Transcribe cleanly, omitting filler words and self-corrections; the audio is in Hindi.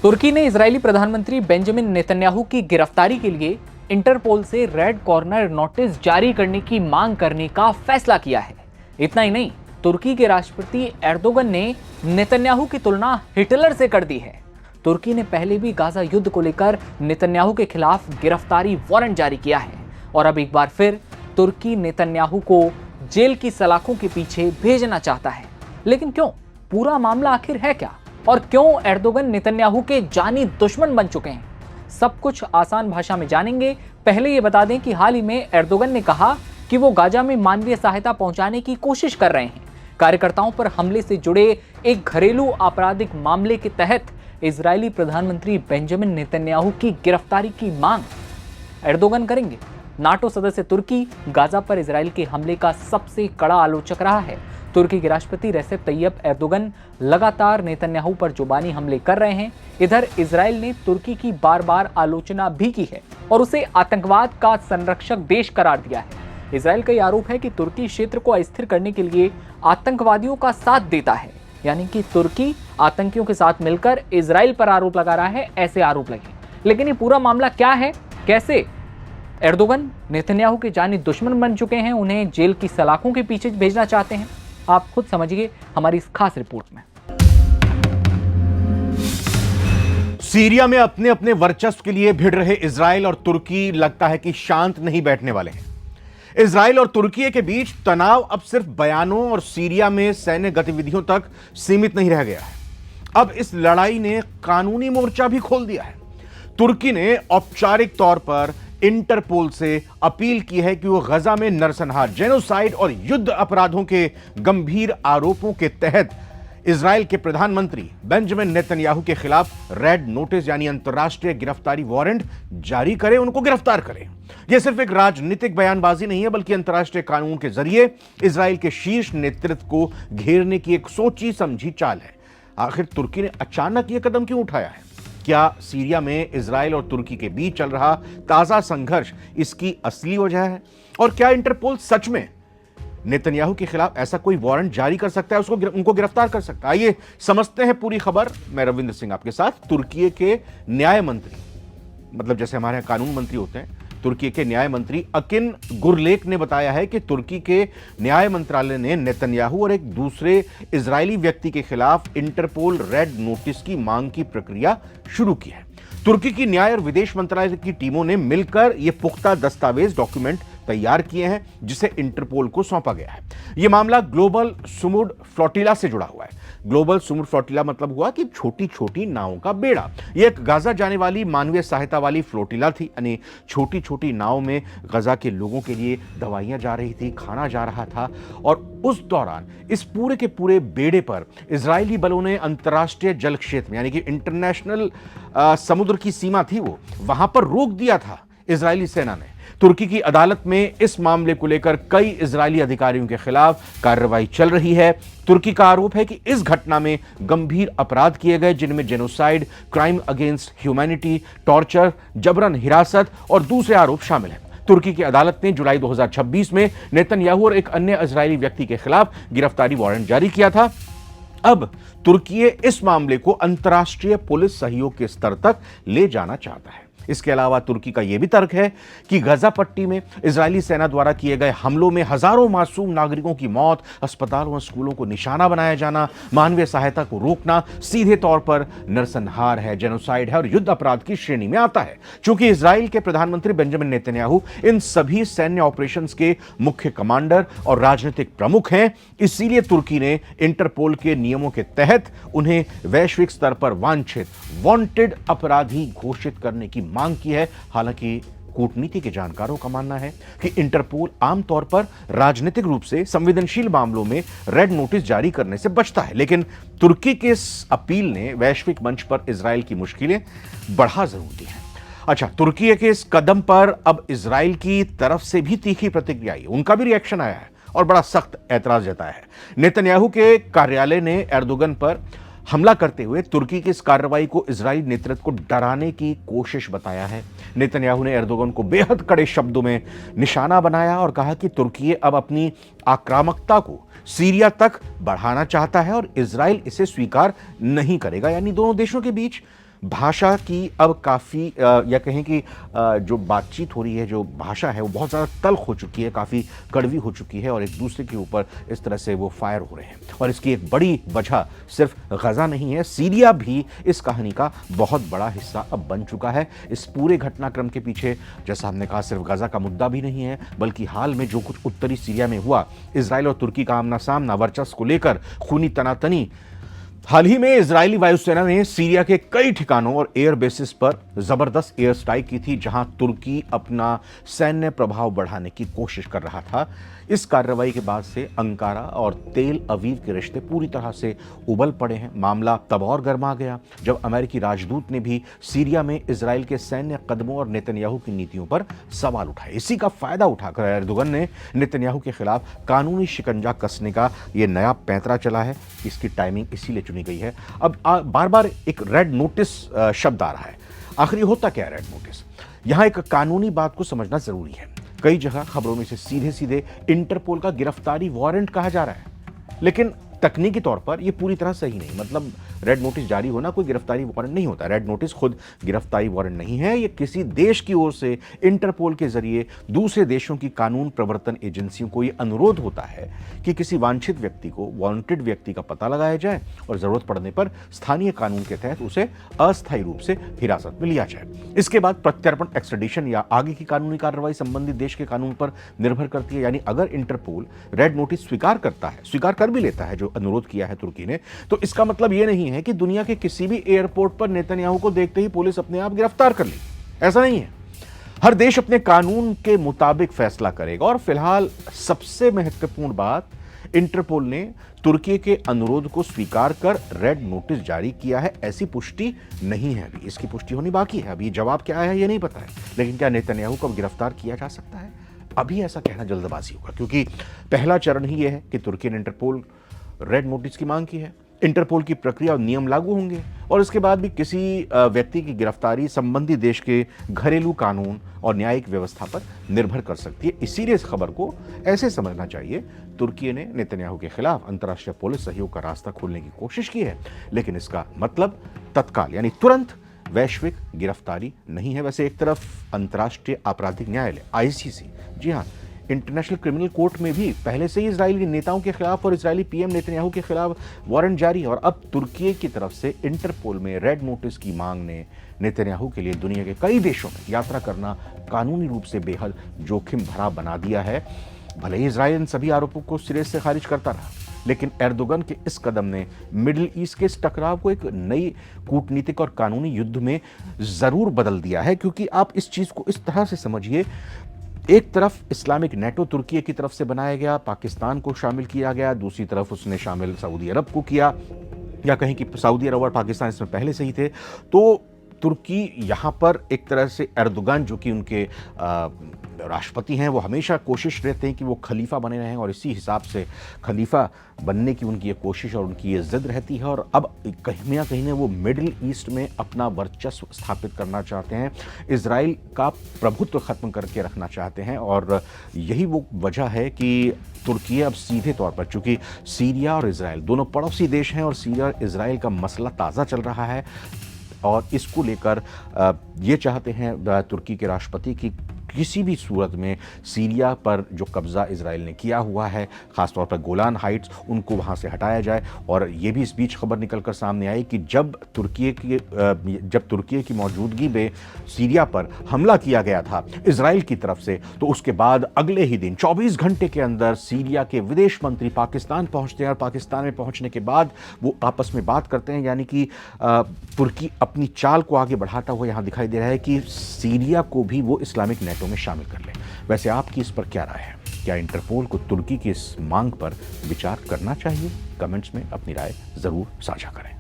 तुर्की ने इजरायली प्रधानमंत्री बेंजामिन नेतन्याहू की गिरफ्तारी के लिए इंटरपोल से रेड कॉर्नर नोटिस जारी करने की मांग करने का फैसला किया है। इतना ही नहीं, तुर्की के राष्ट्रपति एर्दोगन ने नेतन्याहू की तुलना हिटलर से कर दी है। तुर्की ने पहले भी गाजा युद्ध को लेकर नेतन्याहू के खिलाफ गिरफ्तारी वारंट जारी किया है और अब एक बार फिर तुर्की नेतन्याहू को जेल की सलाखों के पीछे भेजना चाहता है। लेकिन क्यों? पूरा मामला आखिर है क्या और क्यों एर्दोगन नेतन्याहू के जानी दुश्मन बन चुके हैं? सब कुछ आसान भाषा में जानेंगे। पहले ये बता दें कि हाल ही में एर्दोगन ने कहा कि वो गाजा में मानवीय सहायता पहुंचाने की कोशिश कर रहे हैं। कार्यकर्ताओं पर हमले से जुड़े एक घरेलू आपराधिक मामले के तहत इजरायली प्रधानमंत्री बेंजामिन नेतन्याहू की गिरफ्तारी की मांग एर्दोगन करेंगे। नाटो सदस्य तुर्की गाजा पर इजरायल के हमले का सबसे कड़ा आलोचक रहा है। तुर्की के राष्ट्रपति रेसेप तैयब एर्दोगन लगातार नेतन्याहू पर जुबानी हमले कर रहे हैं। इधर इजरायल ने तुर्की की बार बार आलोचना भी की है और उसे आतंकवाद का संरक्षक देश करार दिया है। इजरायल का यह आरोप है कि तुर्की क्षेत्र को अस्थिर करने के लिए आतंकवादियों का साथ देता है, यानी कि तुर्की आतंकियों के साथ मिलकर इजरायल पर आरोप लगा रहा है, ऐसे आरोप लगे। लेकिन ये पूरा मामला क्या है, कैसे एर्दोगन नेतन्याहू के जानी दुश्मन बन चुके हैं, उन्हें जेल की सलाखों के पीछे भेजना चाहते हैं, आप खुद समझिए हमारी इस खास रिपोर्ट में। सीरिया में अपने अपने वर्चस्व के लिए भिड़ रहे इजरायल और तुर्की लगता है कि शांत नहीं बैठने वाले हैं। इजरायल और तुर्की के बीच तनाव अब सिर्फ बयानों और सीरिया में सैन्य गतिविधियों तक सीमित नहीं रह गया है। अब इस लड़ाई ने कानूनी मोर्चा भी खोल दिया है। तुर्की ने औपचारिक तौर पर इंटरपोल से अपील की है कि वो गजा में नरसंहार, जेनोसाइड और युद्ध अपराधों के गंभीर आरोपों के तहत इजरायल के प्रधानमंत्री बेंजामिन नेतन्याहू के खिलाफ रेड नोटिस यानी अंतर्राष्ट्रीय गिरफ्तारी वारंट जारी करे, उनको गिरफ्तार करे। यह सिर्फ एक राजनीतिक बयानबाजी नहीं है, बल्कि अंतर्राष्ट्रीय कानून के जरिए इजरायल के शीर्ष नेतृत्व को घेरने की एक सोची समझी चाल है। आखिर तुर्की ने अचानक यह कदम क्यों उठाया है? क्या सीरिया में इजरायल और तुर्की के बीच चल रहा ताजा संघर्ष इसकी असली वजह है? और क्या इंटरपोल सच में नेतन्याहू के खिलाफ ऐसा कोई वारंट जारी कर सकता है, उनको गिरफ्तार कर सकता है? आइए समझते हैं पूरी खबर। मैं रविंद्र सिंह आपके साथ। तुर्की के न्याय मंत्री, मतलब जैसे हमारे यहाँ कानून मंत्री होते हैं, तुर्की के न्याय मंत्री अकिन गुरलेक ने बताया है कि तुर्की के न्याय मंत्रालय ने नेतन्याहू और एक दूसरे इजरायली व्यक्ति के खिलाफ इंटरपोल रेड नोटिस की मांग की प्रक्रिया शुरू की है। तुर्की की न्याय और विदेश मंत्रालय की टीमों ने मिलकर यह पुख्ता दस्तावेज डॉक्यूमेंट तैयार किए हैं, जिसे इंटरपोल को सौंपा गया है। यह मामला ग्लोबल सुमुड फ्लोटिला से जुड़ा हुआ है। ग्लोबल सुमुड फ्लोटिला मतलब हुआ कि छोटी छोटी नावों का बेड़ा। यह एक गाजा जाने वाली मानवीय सहायता वाली फ्लोटिला थी, यानी छोटी छोटी नाव में गाजा के लोगों के लिए दवाइयां जा रही थी, खाना जा रहा था। और उस दौरान इस पूरे के पूरे बेड़े पर इजरायली बलों ने अंतर्राष्ट्रीय जल क्षेत्र में, यानी कि इंटरनेशनल समुद्र की सीमा थी, वो वहां पर रोक दिया था इजरायली सेना ने। तुर्की की अदालत में इस मामले को लेकर कई इजरायली अधिकारियों के खिलाफ कार्रवाई चल रही है। तुर्की का आरोप है कि इस घटना में गंभीर अपराध किए गए, जिनमें genocide, crime against humanity, torture, जबरन हिरासत और दूसरे आरोप शामिल हैं। तुर्की की अदालत ने जुलाई 2026 में नेतन्याहू और एक अन्य इजरायली व्यक्ति के खिलाफ गिरफ्तारी वारंट जारी किया था। अब तुर्की इस मामले को अंतर्राष्ट्रीय पुलिस सहयोग के स्तर तक ले जाना चाहता है। इसके अलावा तुर्की का यह भी तर्क है कि गजा पट्टी में इजरायली सेना द्वारा किए गए हमलों में हजारों मासूम नागरिकों की मौत, अस्पतालों और स्कूलों को निशाना बनाया जाना, मानवीय सहायता को रोकना सीधे तौर पर नरसंहार है, जेनोसाइड है और युद्ध अपराध की श्रेणी में आता है। चूंकि इजरायल के प्रधानमंत्री बेंजामिन नेतन्याहू इन सभी सैन्य ऑपरेशंस के मुख्य कमांडर और राजनीतिक प्रमुख हैं, इसीलिए तुर्की ने इंटरपोल के नियमों के तहत उन्हें वैश्विक स्तर पर वांटेड अपराधी घोषित करने की मांग की है। हालांकि कूटनीति के जानकारों का मानना है कि इंटरपोल आमतौर पर राजनीतिक रूप से संवेदनशील मामलों में रेड नोटिस जारी करने से बचता है, लेकिन तुर्की के इस अपील ने वैश्विक मंच पर इजरायल की मुश्किलें बढ़ा जरूर दी हैं। अच्छा, तुर्की के इस कदम पर अब इजरायल की तरफ से भी तीखी प्रतिक्रिया आई, उनका भी रिएक्शन आया है और बड़ा सख्त ऐतराज जताया है। नेतन्याहू के कार्यालय ने एर्दोगन पर हमला करते हुए तुर्की की इस कार्रवाई को इजरायली नेतृत्व को डराने की कोशिश बताया है। नेतन्याहू ने एर्दोगन को बेहद कड़े शब्दों में निशाना बनाया और कहा कि तुर्की अब अपनी आक्रामकता को सीरिया तक बढ़ाना चाहता है और इजरायल इसे स्वीकार नहीं करेगा। यानी दोनों देशों के बीच भाषा की अब काफ़ी या कहें कि जो बातचीत हो रही है, जो भाषा है वो बहुत ज़्यादा तल्ख हो चुकी है, काफ़ी कड़वी हो चुकी है और एक दूसरे के ऊपर इस तरह से वो फायर हो रहे हैं। और इसकी एक बड़ी वजह सिर्फ गज़ा नहीं है, सीरिया भी इस कहानी का बहुत बड़ा हिस्सा अब बन चुका है। इस पूरे घटनाक्रम के पीछे, जैसा हमने कहा, सिर्फ गज़ा का मुद्दा भी नहीं है, बल्कि हाल में जो कुछ उत्तरी सीरिया में हुआ, इजराइल और तुर्की का आमना सामना, वर्चस्व को लेकर खूनी तनातनी। हाल ही में इजरायली वायुसेना ने सीरिया के कई ठिकानों और एयर बेसिस पर जबरदस्त एयर स्ट्राइक की थी, जहां तुर्की अपना सैन्य प्रभाव बढ़ाने की कोशिश कर रहा था। इस कार्रवाई के बाद से अंकारा और तेल अवीव के रिश्ते पूरी तरह से उबल पड़े हैं। मामला तब और गर्मा गया जब अमेरिकी राजदूत ने भी सीरिया में इजराइल के सैन्य कदमों और नेतन्याहू की नीतियों पर सवाल उठाए। इसी का फायदा उठाकर एर्दोगन ने नेतन्याहू के खिलाफ कानूनी शिकंजा कसने का यह नया पैंतरा चला है। इसकी टाइमिंग इसीलिए चुनी गई है। अब बार बार एक रेड नोटिस शब्द आ रहा है। आखिर होता क्या है रेड नोटिस? यहां एक कानूनी बात को समझना जरूरी है। कई जगह खबरों में से सीधे सीधे इंटरपोल का गिरफ्तारी वारंट कहा जा रहा है, लेकिन तकनीकी तौर पर यह पूरी तरह सही नहीं। मतलब रेड नोटिस जारी होना कोई गिरफ्तारी वारंट नहीं होता। रेड नोटिस खुद गिरफ्तारी वारंट नहीं है। यह किसी देश की ओर से इंटरपोल के जरिए दूसरे देशों की कानून प्रवर्तन एजेंसियों को यह अनुरोध होता है कि किसी वांछित व्यक्ति को, वांटेड व्यक्ति का पता लगाया जाए और जरूरत पड़ने पर स्थानीय कानून के तहत उसे अस्थायी रूप से हिरासत में लिया जाए। इसके बाद प्रत्यर्पण, एक्सट्रेडिशन या आगे की कानूनी कार्रवाई संबंधित देश के कानून पर निर्भर करती है। यानी अगर इंटरपोल रेड नोटिस स्वीकार करता है, स्वीकार कर भी लेता है जो अनुरोध किया है तुर्की ने, तो इसका मतलब यह नहीं है कि दुनिया के किसी भी एयरपोर्ट पर नेतन्याहू को देखते ही पुलिस अपने आप गिरफ्तार कर ली। ऐसा नहीं है। हर देश अपने कानून के मुताबिक फैसला करेगा। और फिलहाल सबसे महत्वपूर्ण बात, इंटरपोल ने तुर्की के अनुरोध को स्वीकार कर रेड नोटिस जारी किया है, ऐसी पुष्टि नहीं है अभी। इसकी पुष्टि होनी बाकी है। अभी जवाब क्या है ये नहीं पता है। लेकिन क्या नेतन्याहू को अब गिरफ्तार किया जा सकता है? अभी ऐसा कहना जल्दबाजी होगा, क्योंकि पहला चरण ही यह है कि तुर्की ने इंटरपोल रेड नोटिस की मांग की है। इंटरपोल की प्रक्रिया और नियम लागू होंगे और इसके बाद भी किसी व्यक्ति की गिरफ्तारी संबंधित देश के घरेलू कानून और न्यायिक व्यवस्था पर निर्भर कर सकती है। इसीलिए इस खबर को ऐसे समझना चाहिए, तुर्की ने नेतन्याहू के खिलाफ अंतर्राष्ट्रीय पुलिस सहयोग का रास्ता खोलने की कोशिश की है, लेकिन इसका मतलब तत्काल यानी तुरंत वैश्विक गिरफ्तारी नहीं है। वैसे एक तरफ अंतर्राष्ट्रीय आपराधिक न्यायालय आईसीसी, जी हाँ, इंटरनेशनल क्रिमिनल कोर्ट में भी पहले से ही इजरायली नेताओं के खिलाफ और इजरायली पीएम नेतन्याहू के खिलाफ वारंट जारी है। और अब तुर्की की तरफ से इंटरपोल में रेड नोटिस की मांग ने नेतन्याहू के लिए दुनिया के कई देशों में यात्रा करना कानूनी रूप से बेहद जोखिम भरा बना दिया है। भले ही इजरायल इन सभी आरोपों को सिरे से खारिज करता रहा, लेकिन एर्दोगन के इस कदम ने मिडिल ईस्ट के इस टकराव को एक नई कूटनीतिक और कानूनी युद्ध में जरूर बदल दिया है। क्योंकि आप इस चीज को इस तरह से समझिए, एक तरफ इस्लामिक नेटो तुर्की की तरफ से बनाया गया, पाकिस्तान को शामिल किया गया, दूसरी तरफ उसने शामिल सऊदी अरब को किया, या कहीं कि सऊदी अरब और पाकिस्तान इसमें पहले से ही थे। तो तुर्की यहाँ पर एक तरह से एर्दोगन, जो कि उनके राष्ट्रपति हैं, वो हमेशा कोशिश रहते हैं कि वो खलीफा बने रहें और इसी हिसाब से खलीफा बनने की उनकी ये कोशिश और उनकी ये जिद रहती है। और अब कहीं ना कहीं वो मिडिल ईस्ट में अपना वर्चस्व स्थापित करना चाहते हैं, इजराइल का प्रभुत्व खत्म करके रखना चाहते हैं। और यही वो वजह है कि तुर्की अब सीधे तौर पर, चूंकि सीरिया और इजराइल दोनों पड़ोसी देश हैं और सीरिया और इजराइल का मसला ताज़ा चल रहा है और इसको लेकर ये चाहते हैं तुर्की के राष्ट्रपति की किसी भी सूरत में सीरिया पर जो कब्जा इजराइल ने किया हुआ है, खासतौर पर गोलान हाइट्स, उनको वहां से हटाया जाए। और ये भी इस बीच खबर निकलकर सामने आई कि जब तुर्की की मौजूदगी में सीरिया पर हमला किया गया था इजराइल की तरफ से, तो उसके बाद अगले ही दिन 24 घंटे के अंदर सीरिया के विदेश मंत्री पाकिस्तान पहुंचते हैं और पाकिस्तान में पहुंचने के बाद वो आपस में बात करते हैं। यानी कि तुर्की अपनी चाल को आगे बढ़ाता हुआ यहां दिखाई दे रहा है कि सीरिया को भी वो इस्लामिक नेटो में शामिल कर ले। वैसे आपकी इस पर क्या राय है? क्या इंटरपोल को तुर्की की इस मांग पर विचार करना चाहिए? कमेंट्स में अपनी राय जरूर साझा करें।